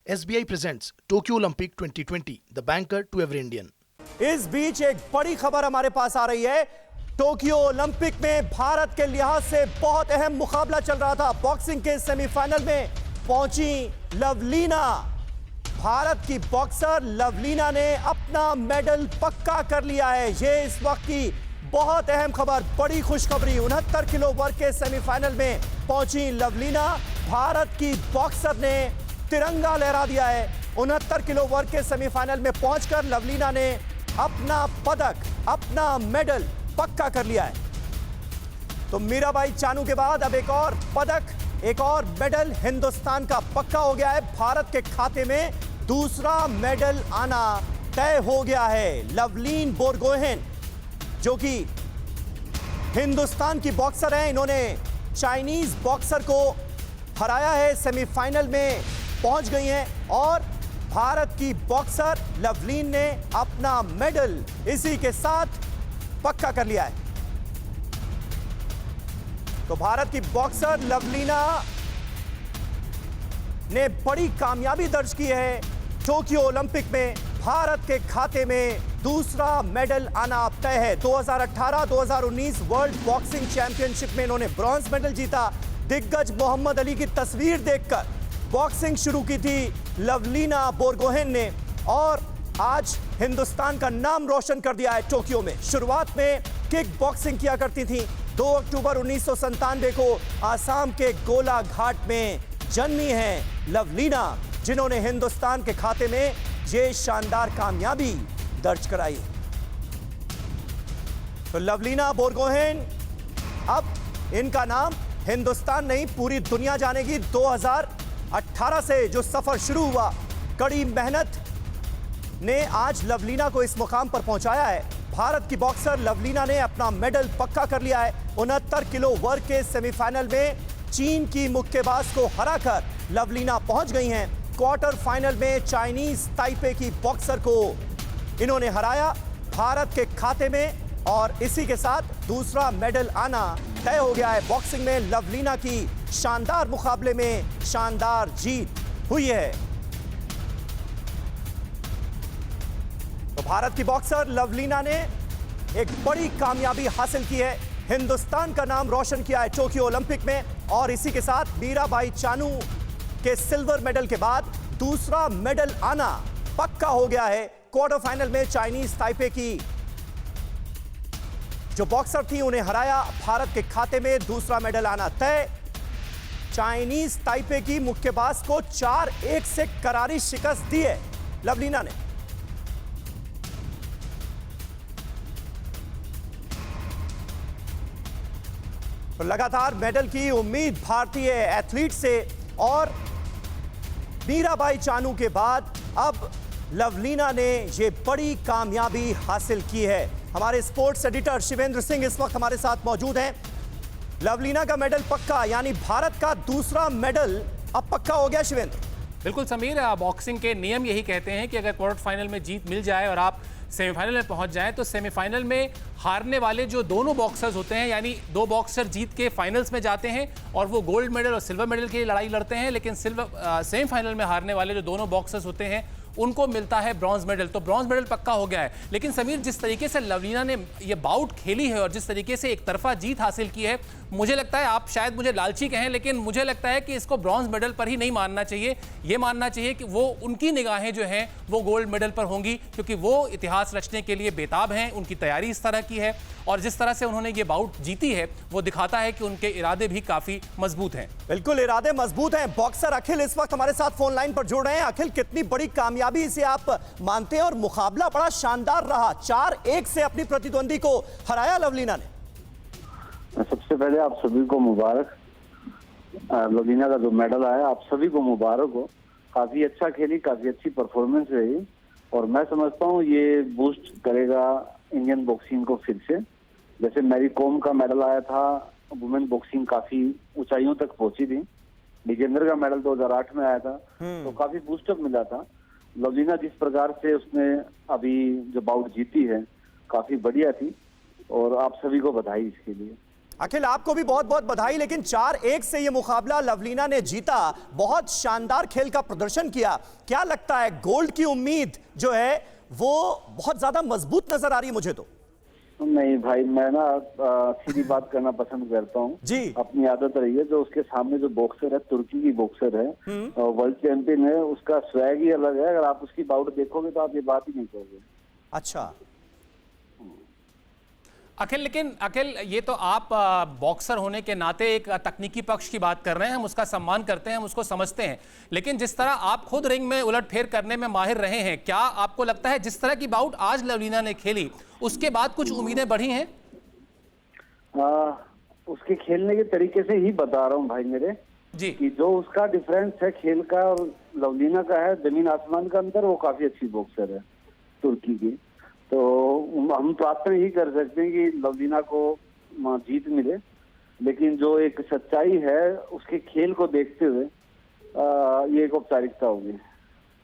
SBI presents Tokyo Olympic 2020, the banker to every Indian. इस बीच एक बड़ी खबर हमारे पास आ रही है। टोक्यो ओलंपिक में भारत के लिहाज से बहुत अहम मुकाबला चल रहा था। बॉक्सिंग के सेमीफाइनल में पहुंची लवलीना। भारत की बॉक्सर लवलीना ने अपना मेडल पक्का कर लिया है। ये इस वक्त की बहुत अहम खबर, बड़ी खुशखबरी। 69 किलो वर्ग के सेमीफाइनल में पहुंची लवलीना। भारत की बॉक्सर ने तिरंगा लहरा दिया है। 69 किलो वर्ग के सेमीफाइनल में पहुंचकर लवलीना ने अपना पदक, अपना मेडल पक्का कर लिया है। तो मीराबाई चानू के बाद अब एक और पदक, एक और मेडल हिंदुस्तान का पक्का हो गया है। भारत के खाते में दूसरा मेडल आना तय हो गया है। लवलीन बोरगोहेन जो कि हिंदुस्तान की बॉक्सर हैं, इन्होंने चाइनीज बॉक्सर को हराया है, सेमीफाइनल में पहुंच गई हैं और भारत की बॉक्सर लवलीन ने अपना मेडल इसी के साथ पक्का कर लिया है। तो भारत की बॉक्सर लवलीना ने बड़ी कामयाबी दर्ज की है। टोक्यो ओलंपिक में भारत के खाते में दूसरा मेडल आना अब तय है। 2018-2019 वर्ल्ड बॉक्सिंग चैंपियनशिप में इन्होंने ब्रॉन्ज मेडल जीता। दिग्गज मोहम्मद अली की तस्वीर देखकर बॉक्सिंग शुरू की थी लवलीना बोरगोहेन ने और आज हिंदुस्तान का नाम रोशन कर दिया है टोक्यो में। शुरुआत में किक बॉक्सिंग किया करती थी। 2 अक्टूबर 1997 को आसाम के गोलाघाट में जन्मी हैं लवलीना, जिन्होंने हिंदुस्तान के खाते में ये शानदार कामयाबी दर्ज कराई। तो लवलीना बोरगोहेन, अब इनका नाम हिंदुस्तान नहीं पूरी दुनिया जानेगी। 2018 से जो सफर शुरू हुआ, कड़ी मेहनत ने आज लवलीना को इस मुकाम पर पहुंचाया है। भारत की बॉक्सर लवलीना ने अपना मेडल पक्का कर लिया है। 69 किलो वर्ग के सेमीफाइनल में चीन की मुक्केबाज को हराकर लवलीना पहुंच गई हैं। क्वार्टर फाइनल में चाइनीज ताइपे की बॉक्सर को इन्होंने हराया भारत के खाते में और इसी के साथ दूसरा मेडल आना तय हो गया है। बॉक्सिंग में लवलीना की शानदार मुकाबले में शानदार जीत हुई है। तो भारत की बॉक्सर लवलीना ने एक बड़ी कामयाबी हासिल की है, हिंदुस्तान का नाम रोशन किया है टोक्यो ओलंपिक में और इसी के साथ मीराबाई चानू के सिल्वर मेडल के बाद दूसरा मेडल आना पक्का हो गया है। क्वार्टर फाइनल में चाइनीज ताइपे की जो बॉक्सर थी उन्हें हराया। भारत के खाते में दूसरा मेडल आना तय। चाइनीज ताइपे की मुक्केबाज को 4-1 से करारी शिकस्त दी है लवलीना ने। तो लगातार मेडल की उम्मीद भारतीय एथलीट से और मीराबाई चानू के बाद अब लवलीना ने ये बड़ी कामयाबी हासिल की है। हमारे स्पोर्ट्स एडिटर शिवेंद्र सिंह इस वक्त हमारे साथ मौजूद हैं। लवलीना का मेडल पक्का, यानी भारत का दूसरा मेडल अब पक्का हो गया। शिवेंद्र, बिल्कुल समीर, बॉक्सिंग के नियम यही कहते हैं कि अगर क्वार्टर फाइनल में जीत मिल जाए और आप सेमीफाइनल में पहुंच जाएं तो सेमीफाइनल में हारने वाले जो दोनों बॉक्सर्स होते हैं, यानी 2 बॉक्सर जीत के फाइनल्स में जाते हैं और वो गोल्ड मेडल और सिल्वर मेडल की लड़ाई लड़ते हैं, लेकिन सेमीफाइनल में हारने वाले जो दोनों बॉक्सर्स होते हैं उनको मिलता है ब्रॉन्ज मेडल। तो ब्रॉन्ज मेडल पक्का हो गया है। लेकिन समीर, जिस तरीके से लवलीना ने ये बाउट खेली है और जिस तरीके से एक तरफा जीत हासिल की है, मुझे लगता है, आप शायद मुझे लालची कहें, लेकिन मुझे लगता है कि इसको ब्रॉन्ज मेडल पर ही नहीं मानना चाहिए। ये मानना चाहिए कि वो उनकी निगाहें जो हैं वो गोल्ड मेडल पर होंगी, क्योंकि वो इतिहास रचने के लिए बेताब हैं। उनकी तैयारी इस तरह की है और जिस तरह से उन्होंने ये बाउट जीती है वो दिखाता है कि उनके इरादे भी काफी मजबूत हैं। बिल्कुल, इरादे मजबूत हैं। बॉक्सर अखिल इस वक्त हमारे साथ फोन लाइन पर जुड़ रहे हैं। अखिल, कितनी बड़ी कामयाबी इसे आप मानते हैं और मुकाबला बड़ा शानदार रहा, 4-1 से अपनी प्रतिद्वंदी को हराया लवलीना ने। सबसे पहले आप सभी को मुबारक। लवलीना का जो मेडल आया, आप सभी को मुबारक हो। काफी अच्छा खेली, काफी अच्छी परफॉर्मेंस रही और मैं समझता हूँ ये बूस्ट करेगा इंडियन बॉक्सिंग को फिर से। जैसे मैरी कॉम का मेडल आया था, वुमेन बॉक्सिंग काफी ऊंचाइयों तक पहुंची थी। विजेंद्र का मेडल 2008 में आया था, तो काफी बूस्टअप मिला था। लवलीना जिस प्रकार से उसने अभी जो बाउट जीती है, काफी बढ़िया थी और आप सभी को बधाई इसके लिए। अखिल, आपको भी बहुत बहुत बधाई। लेकिन 4-1 से ये मुकाबला लवलीना ने जीता, बहुत शानदार खेल का प्रदर्शन किया। क्या लगता है, गोल्ड की उम्मीद जो है वो बहुत ज्यादा मजबूत नजर आ रही है मुझे तो। नहीं भाई, मैं ना सीधी बात करना पसंद करता हूँ जी। अपनी आदत रही है। जो उसके सामने जो बॉक्सर है, तुर्की की बॉक्सर है, वर्ल्ड चैंपियन है, उसका स्वैग ही अलग है। अगर आप उसकी बाउट देखोगे तो आप ये बात ही नहीं करोगे। अच्छा अखिल, लेकिन अखिल, ये तो आप बॉक्सर होने के नाते एक तकनीकी पक्ष की बात कर रहे हैं, हम उसका सम्मान करते हैं, हम उसको समझते हैं। लेकिन जिस तरह आप खुद रिंग में उलटफेर करने में माहिर रहे हैं, क्या आपको लगता है जिस तरह की बाउट आज लवलीना ने खेली उसके बाद कुछ उम्मीदें बढ़ी हैं? उसके खेलने के तरीके से ही बता रहा हूँ भाई मेरे जी, कि जो उसका डिफरेंस है खेल का और लवलीना का है, जमीन आसमान का अंतर। वो काफी अच्छी बॉक्सर है तुर्की की। तो हम प्रार्थना ही कर सकते हैं कि लवलीना को जीत मिले। लेकिन जो एक सच्चाई है उसके खेल को देखते हुए ये एक औपचारिकता होगी।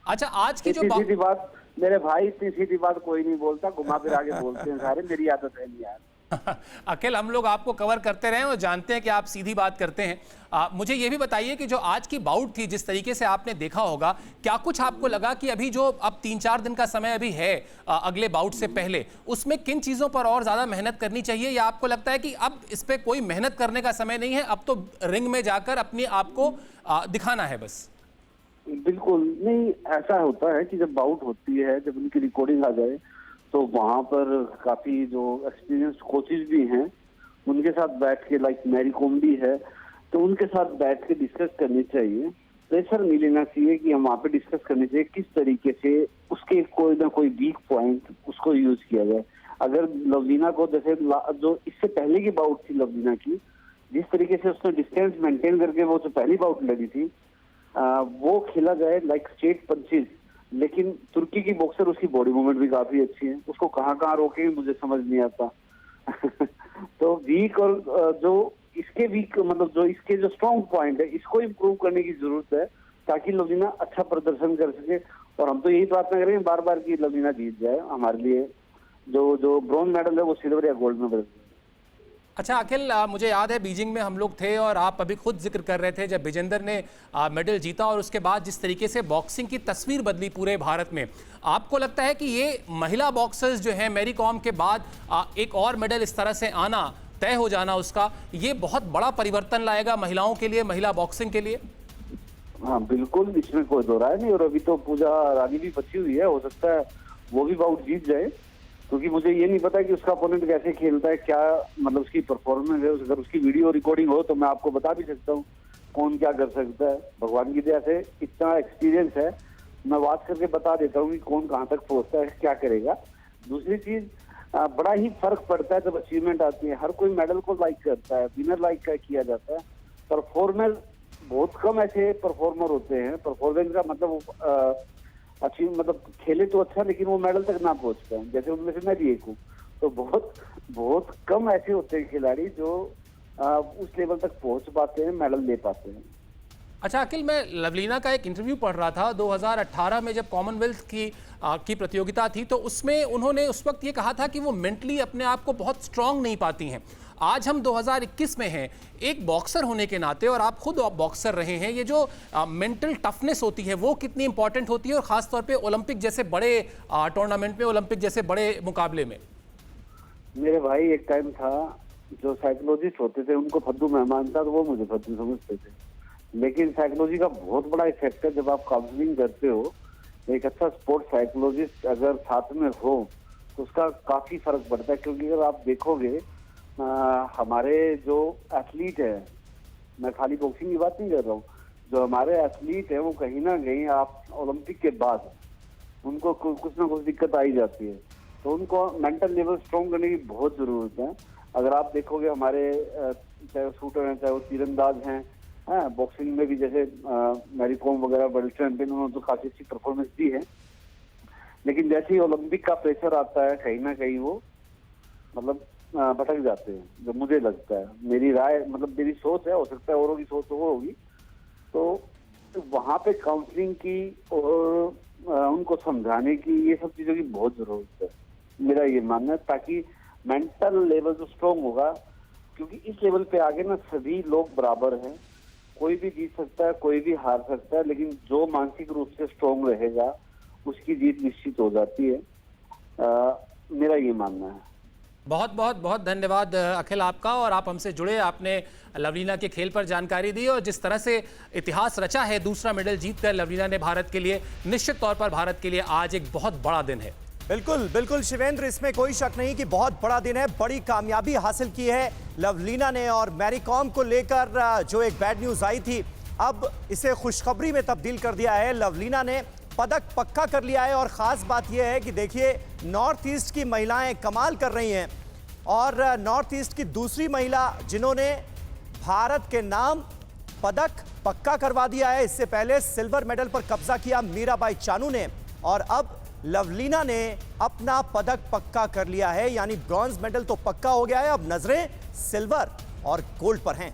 अच्छा, आज की जो सीधी बात मेरे भाई, इतनी सीधी बात कोई नहीं बोलता, घुमा फिर आगे बोलते हैं सारे। मेरी आदत है नहीं यार। अखिल, हम लोग आपको कवर करते रहे और जानते हैं कि आप सीधी बात करते हैं। मुझे ये भी बताइए कि जो आज की बाउट थी, जिस तरीके से आपने देखा होगा, क्या कुछ आपको लगा कि अभी जो अब 3-4 दिन का समय अभी है अगले बाउट से पहले, उसमें किन चीज़ों पर और ज़्यादा मेहनत करनी चाहिए, या आपको लगता है कि अब इस पर कोई मेहनत करने का समय नहीं है, अब तो रिंग में जाकर अपने आप को दिखाना है बस? बिल्कुल नहीं, ऐसा होता है कि जब बाउट होती है, जब उनकी रिकॉर्डिंग आ जाए तो वहां पर काफी जो एक्सपीरियंस कोचेज भी हैं उनके साथ बैठ के, लाइक मैरी कॉम भी है, तो उनके साथ बैठ के डिस्कस करनी चाहिए। प्रेशर नहीं लेना चाहिए कि हम वहाँ पे डिस्कस करनी चाहिए किस तरीके से उसके कोई ना कोई वीक पॉइंट उसको यूज किया जाए। अगर लवलीना को, जैसे जो इससे पहले की बाउट थी लवलीना की, जिस तरीके से उसने डिस्टेंस मेंटेन करके वो जो पहली बाउट लड़ी थी वो खेला जाए लाइक स्ट्रेट पंचेज। लेकिन तुर्की की बॉक्सर, उसकी बॉडी मूवमेंट भी काफी अच्छी है, उसको कहाँ कहाँ रोके मुझे समझ नहीं आता। तो वीक और जो इसके वीक, मतलब जो इसके जो स्ट्रॉन्ग पॉइंट है, इसको इम्प्रूव करने की जरूरत है ताकि लवलीना अच्छा प्रदर्शन कर सके। और हम तो यही प्रार्थना करेंगे बार बार कि लवलीना जीत जाए। हमारे लिए जो ब्रॉन्ज मेडल है वो सिल्वर या गोल्ड में बदल जाए। अच्छा अखिल, मुझे याद है बीजिंग में हम लोग थे और आप अभी खुद जिक्र कर रहे थे जब विजेंदर ने मेडल जीता और उसके बाद जिस तरीके से बॉक्सिंग की तस्वीर बदली पूरे भारत में, आपको लगता है कि ये महिला बॉक्सर्स जो हैं, मैरी कॉम के बाद एक और मेडल इस तरह से आना, तय हो जाना उसका, ये बहुत बड़ा परिवर्तन लाएगा महिलाओं के लिए, महिला बॉक्सिंग के लिए? हाँ बिल्कुल, इसमें कोई दो राय नहीं। और अभी तो पूजा रानी भी बची हुई है, हो सकता है वो भी बाउट जीत जाए, क्योंकि मुझे ये नहीं पता कि उसका अपोनेंट कैसे खेलता है, क्या मतलब उसकी परफॉर्मेंस है। अगर उसकी वीडियो रिकॉर्डिंग हो तो मैं आपको बता भी सकता हूँ कौन क्या कर सकता है। भगवान की दया से इतना एक्सपीरियंस है, मैं बात करके बता देता हूँ कि कौन कहाँ तक पहुँचता है, क्या करेगा। दूसरी चीज, बड़ा ही फर्क पड़ता है जब अचीवमेंट आती है। हर कोई मेडल को लाइक करता है, विनर लाइक किया जाता है। परफॉर्मेंस, बहुत कम ऐसे परफॉर्मर होते हैं, परफॉर्मेंस का मतलब अच्छी, मतलब खेले तो अच्छा लेकिन वो मेडल तक ना पहुंच पाए, जैसे उनमें से मैं भी एक हूँ। तो बहुत कम ऐसे होते हैं खिलाड़ी जो उस लेवल तक पहुंच पाते हैं, मेडल ले पाते हैं। अच्छा अखिल, मैं लवलीना का एक इंटरव्यू पढ़ रहा था 2018 में जब कॉमनवेल्थ की प्रतियोगिता थी, तो उसमें उन्होंने उस वक्त ये कहा था कि वो मेंटली अपने आप को बहुत स्ट्रांग नहीं पाती हैं। आज हम 2021 में हैं, एक बॉक्सर होने के नाते, और आप खुद बॉक्सर रहे हैं, ये जो मेंटल टफनेस होती है वो कितनी इंपॉर्टेंट होती है, और खासतौर पे ओलंपिक जैसे बड़े टूर्नामेंट में, ओलंपिक जैसे बड़े मुकाबले में? मेरे भाई, एक टाइम था जो साइकोलॉजिस्ट होते थे उनको फद्दू मेहमान था, तो वो मुझे फद्दू समझते थे। लेकिन साइकोलॉजी का बहुत बड़ा इफेक्ट है जब आप काउंसलिंग करते हो। एक अच्छा स्पोर्ट्स साइकोलॉजिस्ट अगर साथ में हो तो उसका काफी फर्क पड़ता है। क्योंकि अगर आप देखोगे हमारे जो एथलीट है, मैं खाली बॉक्सिंग की बात नहीं कर रहा हूँ, जो हमारे एथलीट है वो कहीं ना कहीं आप ओलंपिक के बाद उनको कुछ ना कुछ दिक्कत आई जाती है। तो उनको मेंटल लेवल स्ट्रॉन्ग करने की बहुत जरूरत है। अगर आप देखोगे हमारे चाहे वो शूटर हैं, चाहे वो तीरंदाज हैं, बॉक्सिंग में भी जैसे मैरी कॉम वगैरह वर्ल्ड चैंपियन, उन्होंने तो काफी अच्छी परफॉर्मेंस दी है। लेकिन जैसे ही ओलंपिक का प्रेशर आता है, कहीं ना कहीं वो मतलब भटक जाते हैं, जो मुझे लगता है। मेरी राय, मतलब मेरी सोच है, हो सकता है औरों की सोच और होगी। तो वहां पे काउंसलिंग की और उनको समझाने की, ये सब चीजों की बहुत जरूरत है, मेरा ये मानना है, ताकि मेंटल लेवल जो स्ट्रॉन्ग होगा क्योंकि इस लेवल पे आगे ना सभी लोग बराबर हैं, कोई भी जीत सकता है, कोई भी हार सकता है, लेकिन जो मानसिक रूप से स्ट्रोंग रहेगा उसकी जीत निश्चित हो जाती है। मेरा ये मानना है। बहुत बहुत बहुत धन्यवाद अखिल आपका, और आप हमसे जुड़े, आपने लवलीना के खेल पर जानकारी दी और जिस तरह से इतिहास रचा है दूसरा मेडल जीतकर लवलीना ने भारत के लिए, निश्चित तौर पर भारत के लिए आज एक बहुत बड़ा दिन है। बिल्कुल बिल्कुल शिवेंद्र, इसमें कोई शक नहीं कि बहुत बड़ा दिन है। बड़ी कामयाबी हासिल की है लवलीना ने, और मैरी कॉम को लेकर जो एक बैड न्यूज आई थी अब इसे खुशखबरी में तब्दील कर दिया है। लवलीना ने पदक पक्का कर लिया है, और ख़ास बात यह है कि देखिए नॉर्थ ईस्ट की महिलाएं कमाल कर रही हैं, और नॉर्थ ईस्ट की दूसरी महिला जिन्होंने भारत के नाम पदक पक्का करवा दिया है। इससे पहले सिल्वर मेडल पर कब्जा किया मीराबाई चानू ने, और अब लवलीना ने अपना पदक पक्का कर लिया है, यानी ब्रॉन्ज मेडल तो पक्का हो गया है। अब नजरें सिल्वर और गोल्ड पर हैं।